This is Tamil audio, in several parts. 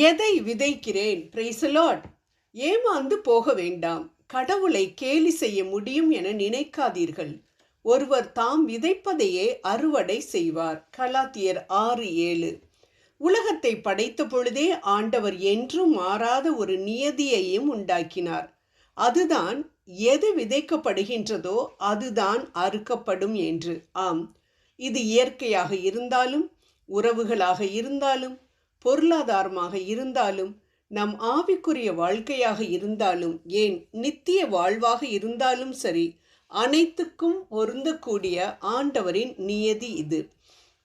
எதை விதைக்கிறேன்? Praise the Lord. ஏமாந்து போக வேண்டாம். கடவுளை கேலி செய்ய முடியும் என நினைக்காதீர்கள். ஒருவர் தாம் விதைப்பதையே அறுவடை செய்வார். கலாத்தியர் 6:7. உலகத்தை படைத்த பொழுதே ஆண்டவர் என்றும் மாறாத ஒரு நியதியையும் உண்டாக்கினார். அதுதான் எது விதைக்கப்படுகின்றதோ அதுதான் அறுக்கப்படும் என்று. ஆம், இது இயற்கையாக இருந்தாலும், உறவுகளாக இருந்தாலும், பொருளாதாரமாக இருந்தாலும், நம் ஆவிக்குரிய வாழ்க்கையாக இருந்தாலும், ஏன் நித்திய வாழ்வாக இருந்தாலும் சரி, அனைத்துக்கும் பொருந்தக்கூடிய ஆண்டவரின் நியதி இது.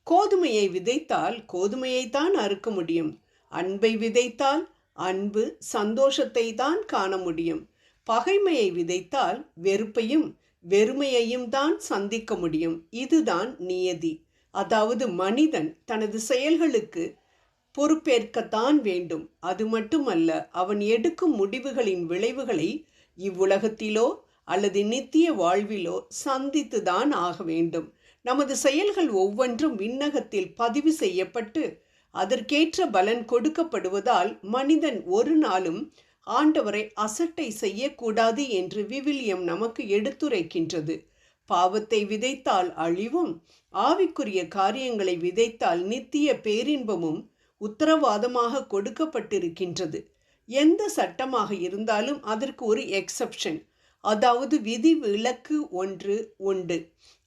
கோதுமையை விதைத்தால் கோதுமையைத்தான் அறுக்க முடியும். அன்பை விதைத்தால் அன்பு, சந்தோஷத்தை தான் காண முடியும். பகைமையை விதைத்தால் வெறுப்பையும் வெறுமையையும் தான் சந்திக்க முடியும். இதுதான் நியதி. அதாவது மனிதன் தனது செயல்களுக்கு பொறுப்பேற்கத்தான் வேண்டும். அது மட்டுமல்ல, அவன் எடுக்கும் முடிவுகளின் விளைவுகளை இவ்வுலகத்திலோ அல்லது நித்திய வாழ்விலோ சந்தித்துதான் ஆக வேண்டும். நமது செயல்கள் ஒவ்வொன்றும் விண்ணகத்தில் பதிவு செய்யப்பட்டு அதற்கேற்ற பலன் கொடுக்கப்படுவதால் மனிதன் ஒரு நாளும் ஆண்டவரை அசட்டை செய்யக்கூடாது என்று விவிலியம் நமக்கு எடுத்துரைக்கின்றது. பாவத்தை விதைத்தால் அழிவும், ஆவிக்குரிய காரியங்களை விதைத்தால் நித்திய பேரின்பமும் உத்தரவாதமாக கொடுக்கப்பட்டிருக்கின்றது. எந்த சட்டமாக இருந்தாலும் அதற்கு ஒரு எக்ஸப்ஷன், அதாவது விதி விலக்கு ஒன்று உண்டு.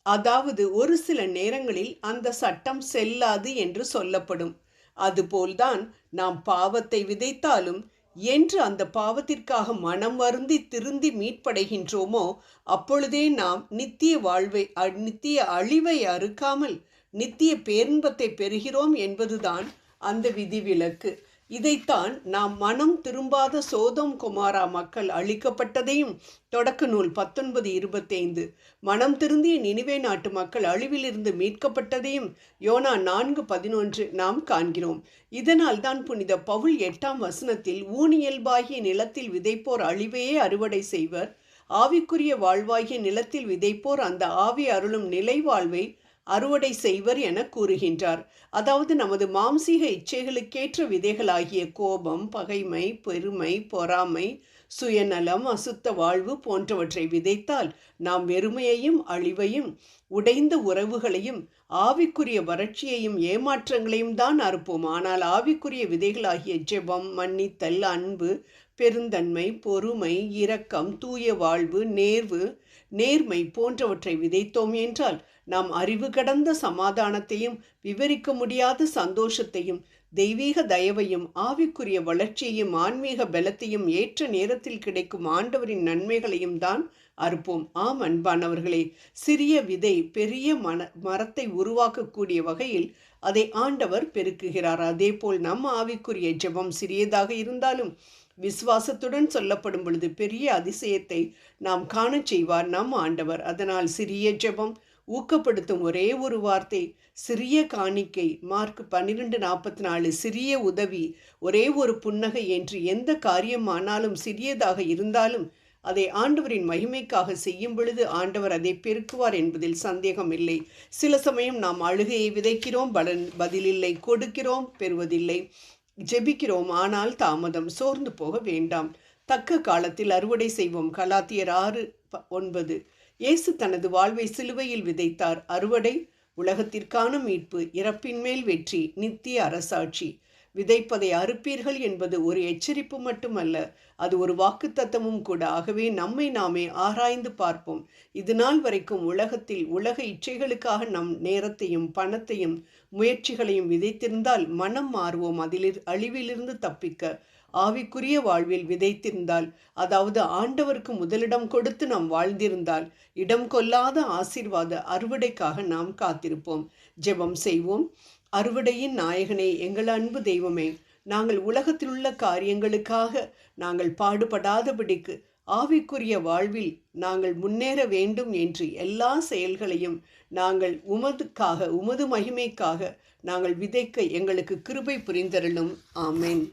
அதாவது ஒரு சில நேரங்களில் அந்த சட்டம் செல்லாது என்று சொல்லப்படும். அதுபோல்தான் நாம் பாவத்தை விதைத்தாலும் என்று அந்த பாவத்திற்காக மனம் வருந்தி திருந்தி மீட்படைகின்றோமோ அப்பொழுதே நாம் நித்திய அழிவை அறுக்காமல் நித்திய பேரின்பத்தை பெறுகிறோம் என்பதுதான் அந்த விதிவிலக்கு. இதைத்தான் நாம் மனம் திரும்பாத சோதோம் கொமாரா மக்கள் அழிக்கப்பட்டதையும், தொடக்க நூல் 19:25, மனம் திருந்திய நினிவே நாட்டு மக்கள் அழிவிலிருந்து மீட்கப்பட்டதையும், யோனா 4:11 நாம் காண்கிறோம். இதனால் தான் புனித பவுல் 8ஆம் வசனத்தில் ஊனியல்பாகிய நிலத்தில் விதைப்போர் அழிவையே அறுவடை செய்வர், ஆவிக்குரிய வாழ்வாகிய நிலத்தில் விதைப்போர் அந்த ஆவி அருளும் நிலை வாழ்வை அறுவடை செய்வர் என கூறுகின்றார். அதாவது நமது மாம்சீக இச்சைகளுக்கேற்ற விதைகளாகிய கோபம், பகைமை, பெருமை, பொறாமை, சுயநலம், அசுத்த வாழ்வு போன்றவற்றை விதைத்தால் நாம் வெறுமையையும் அழிவையும், உடைந்த உறவுகளையும், ஆவிக்குரிய வறட்சியையும் ஏமாற்றங்களையும் தான் அறுப்போம். ஆனால் ஆவிக்குரிய விதைகளாகிய ஜெபம், மன்னித்தல், அன்பு, பெருந்தன்மை, பொறுமை, இரக்கம், தூய வாழ்வு, நேர்மை போன்றவற்றை விதைத்தோம் என்றால் நாம் அறிவு கடந்த சமாதானத்தையும், விவரிக்க முடியாத சந்தோஷத்தையும், தெய்வீக தயவையும், ஆவிக்குரிய வளர்ச்சியையும், ஆன்மீக பலத்தையும், ஏற்ற நேரத்தில் கிடைக்கும் ஆண்டவரின் நன்மைகளையும் தான் அறுப்போம். ஆம் அன்பானவர்களே, சிறிய விதை பெரிய மரத்தை உருவாக்கக்கூடிய வகையில் அதை ஆண்டவர் பெருக்குகிறார். அதேபோல் நம் ஆவிக்குரிய ஜெபம் சிறியதாக இருந்தாலும் விசுவாசத்துடன் சொல்லப்படும் பொழுது பெரிய அதிசயத்தை நாம் காணச் செய்வார் நம் ஆண்டவர். அதனால் சிறிய ஜெபம், ஊக்கப்படுத்தும் ஒரே ஒரு வார்த்தை, சிறிய காணிக்கை, மார்க் 12:44, சிறிய உதவி, ஒரே ஒரு புன்னகை என்று எந்த காரியமானாலும் சிறியதாக இருந்தாலும் அதை ஆண்டவரின் மகிமைக்காக செய்யும் பொழுது ஆண்டவர் அதை பெருக்குவார் என்பதில் சந்தேகம் இல்லை. சில சமயம் நாம் அழுகையை விதைக்கிறோம், பதிலில்லை, கொடுக்கிறோம், பெறுவதில்லை, ஜெபிக்கிறோம், ஆனால் தாமதம். சோர்ந்து போக வேண்டாம், தக்க காலத்தில் அறுவடை செய்வோம். கலாத்தியர் 6:9. இயேசு தனது வாழ்வை சிலுவையில் விதைத்தார். அறுவடை உலகத்திற்கான மீட்பு, இறப்பின் மேல் வெற்றி, நித்திய அரசாட்சி. விதைப்பதை அறுப்பீர்கள் என்பது ஒரு எச்சரிப்பு மட்டுமல்ல, அது ஒரு வாக்குத்தத்தமும் கூட. ஆகவே நம்மை நாமே ஆராய்ந்து பார்ப்போம். இது நாள் வரைக்கும் உலகத்தில் உலக இச்சைகளுக்காக நம் நேரத்தையும் பணத்தையும் முயற்சிகளையும் விதைத்திருந்தால் மனம் மாறுவோம். அழிவிலிருந்து தப்பிக்க ஆவிக்குரிய வாழ்வில் விதைத்திருந்தால், அதாவது ஆண்டவருக்கு முதலிடம் கொடுத்து நாம் வாழ்ந்திருந்தால், இடம் கொள்ளாத ஆசீர்வாத அறுவடைக்காக நாம் காத்திருப்போம். ஜெபம் செய்வோம். அறுவடையின் நாயகனே, எங்கள் அன்பு தெய்வமே, நாங்கள் உலகத்தில் உள்ள காரியங்களுக்காக நாங்கள் பாடுபடாதபடிக்கு ஆவிக்குரிய வாழ்வில் நாங்கள் முன்னேற வேண்டும் என்று எல்லா செயல்களையும் நாங்கள் உமது மகிமைக்காக நாங்கள் விதைக்க எங்களுக்கு கிருபை புரிந்தருளும். ஆமென்.